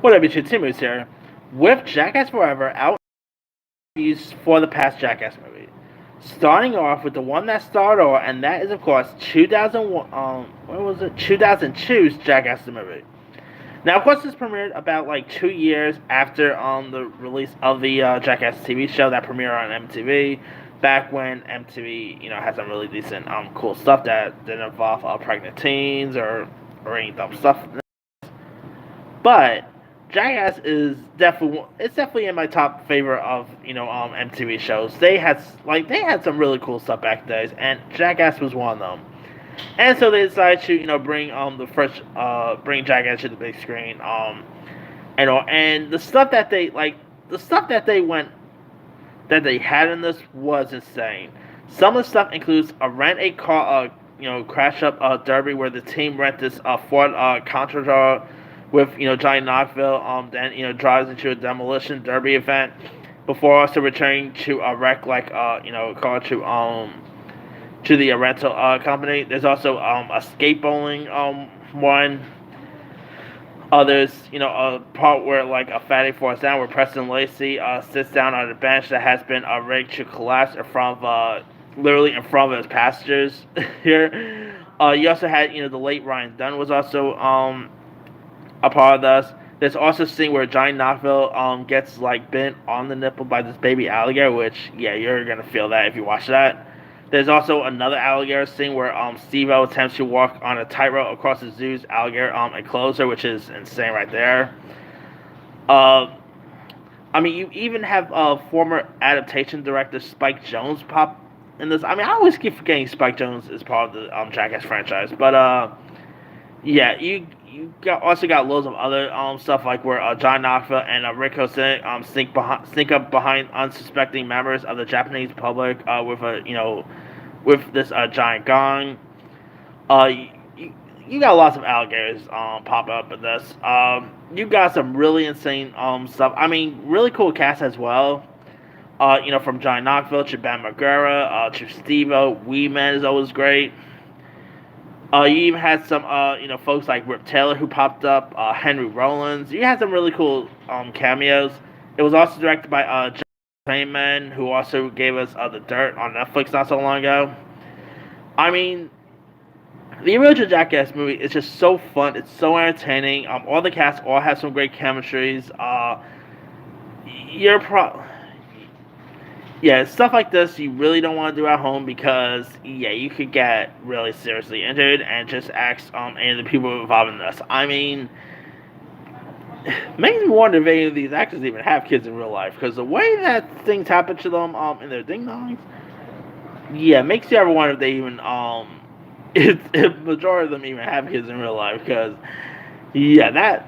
What up, YouTube? Timmy's here with Jackass Forever out for the past Jackass movie. Starting off with the one that started off, and that is of course 2001. What was it? 2002's Jackass the movie. Now, of course, this premiered about like 2 years after the release of the Jackass TV show that premiered on MTV. Back when MTV, had some really decent, cool stuff that didn't involve pregnant teens or any dumb stuff. But Jackass is definitely in my top favorite of MTV shows. They had some really cool stuff back then, and Jackass was one of them. And so they decided to bring Jackass to the big screen and the stuff that they had in this was insane. Some of the stuff includes a rent a car crash up derby where the team rent this Ford Contra with Johnny Knoxville then drives into a demolition derby event before also returning to a wreck car to the rental company. There's also a skate bowling one. There's a part where a fatty falls down where Preston Lacey sits down on a bench that has been rigged to collapse in front of literally in front of his passengers here. You also had the late Ryan Dunn was also a part of this. There's also a scene where Johnny Knoxville gets bitten on the nipple by this baby alligator, which you're gonna feel that if you watch that. There's also another alligator scene where Steve-O attempts to walk on a tightrope across the zoo's alligator enclosure, which is insane right there. You even have former adaptation director Spike Jonze pop in this. I always keep forgetting Spike Jonze is part of the Jackass franchise, but you also got loads of other stuff where John Knoxville and Rick Hosek sneak up behind unsuspecting members of the Japanese public with this giant gong. You got lots of alligators pop up in this. You got some really insane stuff. Really cool cast as well. From Johnny Knoxville to Ben Magura to Steve-O. Wee-Man is always great. You even had some, folks like Rip Taylor who popped up, Henry Rollins. You had some really cool cameos. It was also directed by John Feynman, who also gave us The Dirt on Netflix not so long ago. The original Jackass movie is just so fun. It's so entertaining. All the cast all have some great chemistries. Stuff like this you really don't want to do at home because, you could get really seriously injured, and just ask any of the people involved in this. Makes me wonder if any of these actors even have kids in real life, because the way that things happen to them in their ding-dongs, makes you ever wonder if they even, if majority of them even have kids in real life, because, that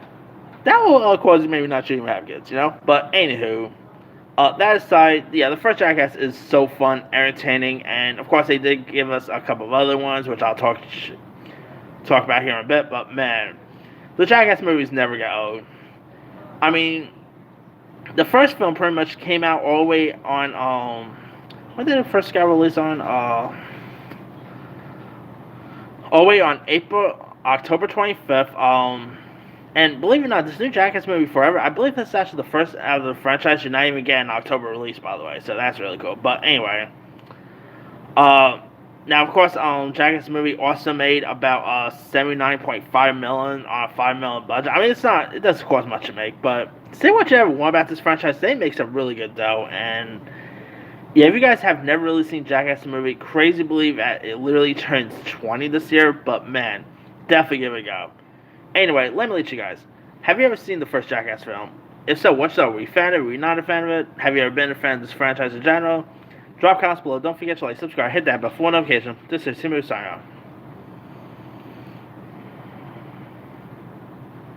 will cause you maybe not to even have kids, But, anywho, that aside, the first Jackass is so fun, entertaining, and of course they did give us a couple of other ones, which I'll talk about here in a bit. But man, the Jackass movies never get old. The first film pretty much came out all the way on when did it first get released on? All the way on October 25th. And believe it or not, this new Jackass movie Forever, I believe this is actually the first out of the franchise you're not even getting an October release, by the way. So that's really cool. But anyway, now of course, Jackass movie also made about $79.5 million on a $5 million budget. It doesn't cost much to make, but say what you ever want about this franchise, they make some really good dough. And if you guys have never really seen Jackass movie, crazy to believe that it literally turns 20 this year. But man, definitely give it a go. Anyway, let me let you guys. Have you ever seen the first Jackass film? If so, what's up? Were you a fan of it? Were you not a fan of it? Have you ever been a fan of this franchise in general? Drop comments below. Don't forget to subscribe, hit that bell for notification. This is Timu signing off.